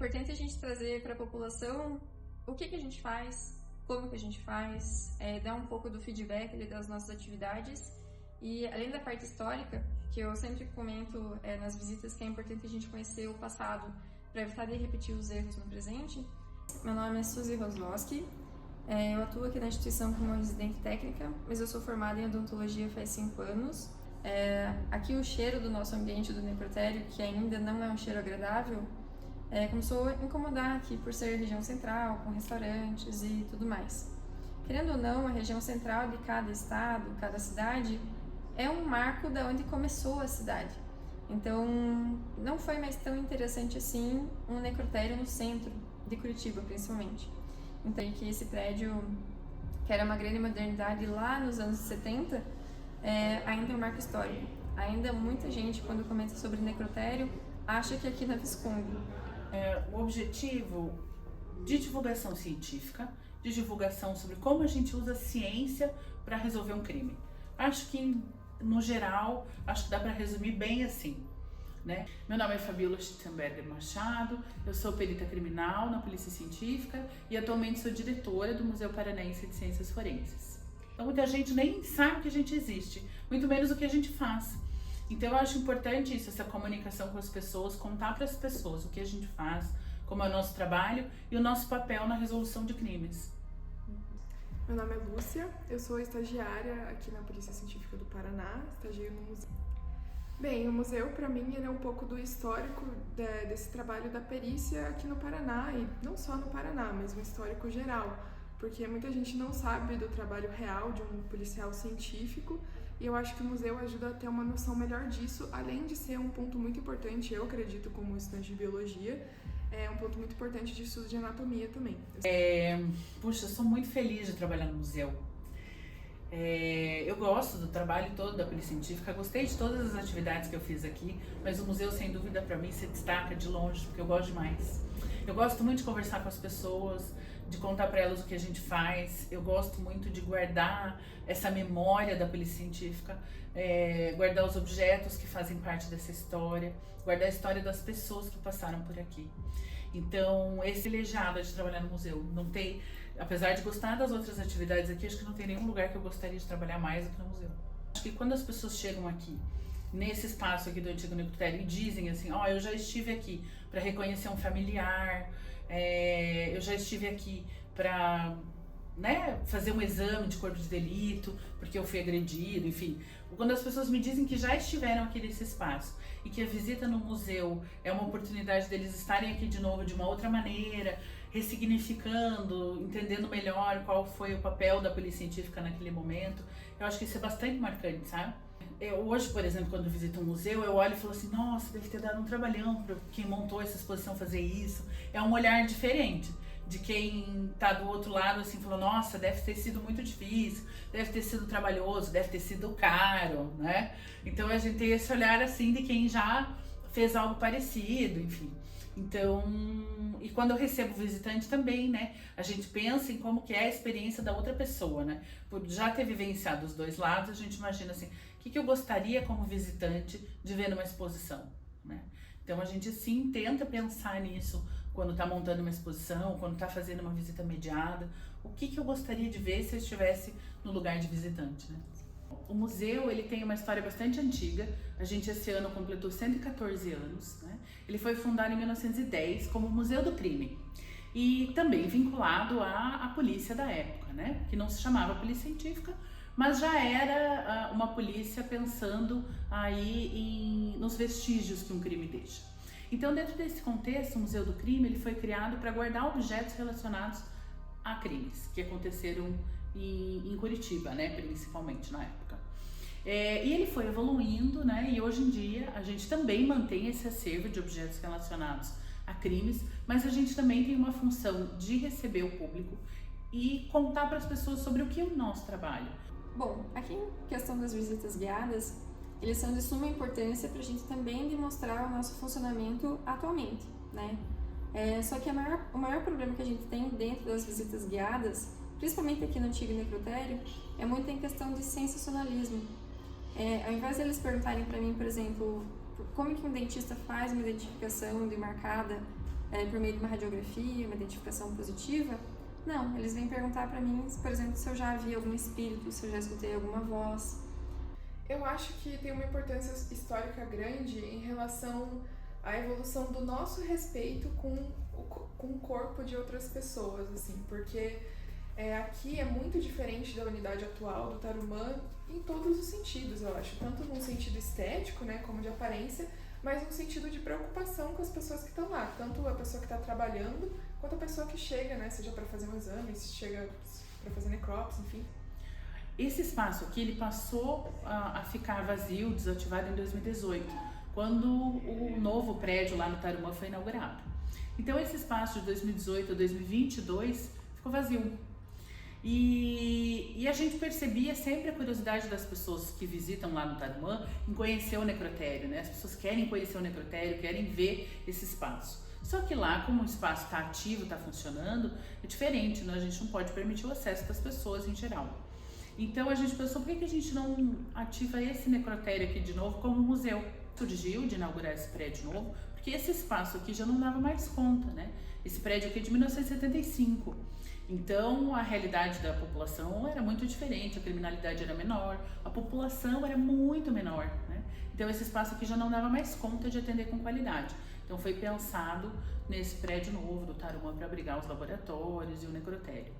importante a gente trazer para a população o que a gente faz, como que a gente faz, dar um pouco do feedback ali das nossas atividades. E além da parte histórica, que eu sempre comento nas visitas que é importante a gente conhecer o passado para evitar de repetir os erros no presente. Meu nome é Suzy Roslowski, eu atuo aqui na instituição como residente técnica, mas eu sou formada em odontologia faz 5 anos. Aqui o cheiro do nosso ambiente do necrotério, que ainda não é um cheiro agradável, começou a incomodar aqui por ser região central, com restaurantes e tudo mais. Querendo ou não, a região central de cada estado, cada cidade, é um marco da onde começou a cidade. Então, não foi mais tão interessante assim um necrotério no centro de Curitiba, principalmente. Então, que esse prédio, que era uma grande modernidade lá nos anos 70, ainda é um marco histórico. Ainda muita gente, quando comenta sobre necrotério, acha que é aqui na Visconde. O objetivo de divulgação científica, de divulgação sobre como a gente usa a ciência para resolver um crime. Acho que, no geral, acho que dá para resumir bem assim, né? Meu nome é Fabiola Schittenberger Machado, eu sou perita criminal na Polícia Científica e atualmente sou diretora do Museu Paranaense de Ciências Forenses. Então muita gente nem sabe que a gente existe, muito menos o que a gente faz. Então eu acho importante isso, essa comunicação com as pessoas, contar para as pessoas o que a gente faz, como é o nosso trabalho e o nosso papel na resolução de crimes. Meu nome é Lúcia, eu sou estagiária aqui na Polícia Científica do Paraná, estagio no museu. Bem, o museu para mim ele é um pouco do histórico desse trabalho da perícia aqui no Paraná, e não só no Paraná, mas um histórico geral, porque muita gente não sabe do trabalho real de um policial científico, e eu acho que o museu ajuda a ter uma noção melhor disso, além de ser um ponto muito importante, eu acredito, como estudante de biologia, é um ponto muito importante de estudo de anatomia também. Puxa, eu sou muito feliz de trabalhar no museu. Eu gosto do trabalho todo da Polícia Científica, gostei de todas as atividades que eu fiz aqui, mas o museu, sem dúvida, para mim se destaca de longe, porque eu gosto demais. Eu gosto muito de conversar com as pessoas, de contar para elas o que a gente faz. Eu gosto muito de guardar essa memória da Polícia Científica, guardar os objetos que fazem parte dessa história, guardar a história das pessoas que passaram por aqui. Então, esse privilegiado de trabalhar no museu. Não tem, apesar de gostar das outras atividades aqui, acho que não tem nenhum lugar que eu gostaria de trabalhar mais do que no museu. Acho que quando as pessoas chegam aqui, nesse espaço aqui do antigo necrotério, e dizem assim, eu já estive aqui para reconhecer um familiar, eu já estive aqui para fazer um exame de corpo de delito, porque eu fui agredido, enfim. Quando as pessoas me dizem que já estiveram aqui nesse espaço e que a visita no museu é uma oportunidade deles estarem aqui de novo de uma outra maneira, ressignificando, entendendo melhor qual foi o papel da Polícia Científica naquele momento, eu acho que isso é bastante marcante, sabe? Hoje, por exemplo, quando eu visito um museu, eu olho e falo assim, nossa, deve ter dado um trabalhão para quem montou essa exposição fazer isso. É um olhar diferente de quem está do outro lado, assim, falou, nossa, deve ter sido muito difícil, deve ter sido trabalhoso, deve ter sido caro, né? Então a gente tem esse olhar, assim, de quem já fez algo parecido, enfim. Então, e quando eu recebo visitante também, né, a gente pensa em como que é a experiência da outra pessoa, né? Por já ter vivenciado os dois lados, a gente imagina assim, o que eu gostaria como visitante de ver numa exposição, né? Então a gente sim tenta pensar nisso quando está montando uma exposição, quando está fazendo uma visita mediada, o que eu gostaria de ver se eu estivesse no lugar de visitante, né? O museu ele tem uma história bastante antiga, a gente esse ano completou 114 anos, né? Ele foi fundado em 1910 como Museu do Crime e também vinculado à polícia da época, né? Que não se chamava Polícia Científica, mas já era uma polícia pensando aí nos vestígios que um crime deixa. Então, dentro desse contexto, o Museu do Crime ele foi criado para guardar objetos relacionados a crimes que aconteceram em Curitiba, né, principalmente na época. E ele foi evoluindo, né, e hoje em dia a gente também mantém esse acervo de objetos relacionados a crimes, mas a gente também tem uma função de receber o público e contar para as pessoas sobre o que é o nosso trabalho. Bom, aqui em questão das visitas guiadas, eles são de suma importância para a gente também demonstrar o nosso funcionamento atualmente, né? Só que o maior problema que a gente tem dentro das visitas guiadas, principalmente aqui no antigo necrotério, é muito em questão de sensacionalismo. Ao invés de eles perguntarem para mim, por exemplo, como que um dentista faz uma identificação demarcada por meio de uma radiografia, uma identificação positiva. Não, eles vêm perguntar para mim, por exemplo, se eu já vi algum espírito, se eu já escutei alguma voz. Eu acho que tem uma importância histórica grande em relação à evolução do nosso respeito com o corpo de outras pessoas, assim, porque aqui é muito diferente da unidade atual do Tarumã em todos os sentidos, eu acho, tanto num sentido estético, né, como de aparência, mas num sentido de preocupação com as pessoas que estão lá, tanto a pessoa que está trabalhando, quanto a pessoa que chega, né, seja para fazer um exame, se chega para fazer necrópsia, enfim. Esse espaço aqui, ele passou a ficar vazio, desativado em 2018, quando o novo prédio lá no Tarumã foi inaugurado. Então esse espaço de 2018 a 2022 ficou vazio. E a gente percebia sempre a curiosidade das pessoas que visitam lá no Tarumã em conhecer o necrotério, né? As pessoas querem conhecer o necrotério, querem ver esse espaço. Só que lá, como o espaço está ativo, está funcionando, é diferente, né? A gente não pode permitir o acesso das pessoas em geral. Então a gente pensou, por que a gente não ativa esse necrotério aqui de novo como museu? Surgiu de inaugurar esse prédio novo, porque esse espaço aqui já não dava mais conta, né? Esse prédio aqui é de 1975. Então a realidade da população era muito diferente, a criminalidade era menor, a população era muito menor, né? Então esse espaço aqui já não dava mais conta de atender com qualidade. Então foi pensado nesse prédio novo do Tarumã para abrigar os laboratórios e o necrotério.